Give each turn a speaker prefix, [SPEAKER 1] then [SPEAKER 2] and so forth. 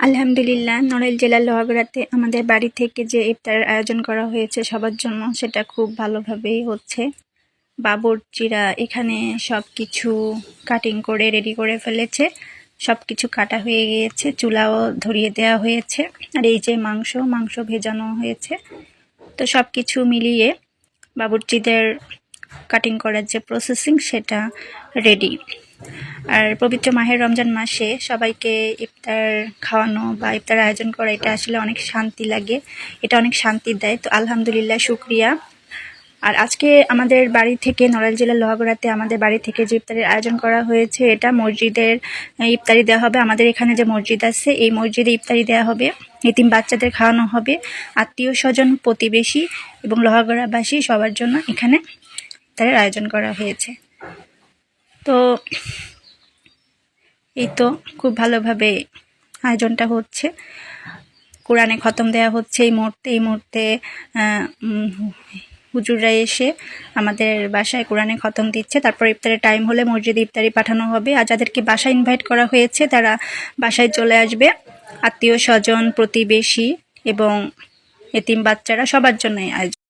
[SPEAKER 1] আলহামদুলিল্লাহ, নড়াইল জেলার লোহাগড়াতে আমাদের বাড়ি থেকে যে ইফতারের আয়োজন করা হয়েছে সবার জন্য, সেটা খুব ভালোভাবেই হচ্ছে। বাবুর্চিরা এখানে সব কিছু কাটিং করে রেডি করে ফেলেছে, সব কিছু কাটা হয়ে গিয়েছে, চুলাও ধরিয়ে দেওয়া হয়েছে। আর এই যে মাংস ভেজানো হয়েছে। তো সব কিছু মিলিয়ে বাবুর্চিদের কাটিং করার যে প্রসেসিং সেটা রেডি। আর পবিত্র মাহের রমজান মাসে সবাইকে ইফতার খাওয়ানো বা ইফতার আয়োজন করা, এটা আসলে অনেক শান্তি লাগে, এটা অনেক শান্তি দেয়। তো আলহামদুলিল্লাহ, শুকরিয়া। আর আজকে আমাদের বাড়ি থেকে, নড়াইল জেলার লোহাগড়াতে আমাদের বাড়ি থেকে যে ইফতারের আয়োজন করা হয়েছে, এটা মসজিদের ইফতারি দেওয়া হবে। আমাদের এখানে যে মসজিদ আছে, এই মসজিদে ইফতারি দেওয়া হবে, এতিম বাচ্চাদের খাওয়ানো হবে। আত্মীয় স্বজন, প্রতিবেশী এবং লোহাগড়াবাসী সবার জন্য এখানে ইফতারের আয়োজন করা হয়েছে। তো এই তো খুব ভালোভাবে আয়োজনটা হচ্ছে। কোরআনে খতম দেওয়া হচ্ছে এই মুহূর্তে হুজুররা এসে আমাদের বাসায় কোরআনে খতম দিচ্ছে। তারপর ইফতারের টাইম হলে মসজিদে ইফতারি পাঠানো হবে। আর যাদেরকে বাসায় ইনভাইট করা হয়েছে তারা বাসায় চলে আসবে। আত্মীয় স্বজন, প্রতিবেশী এবং এতিম বাচ্চারা সবার জন্যই আয়োজন।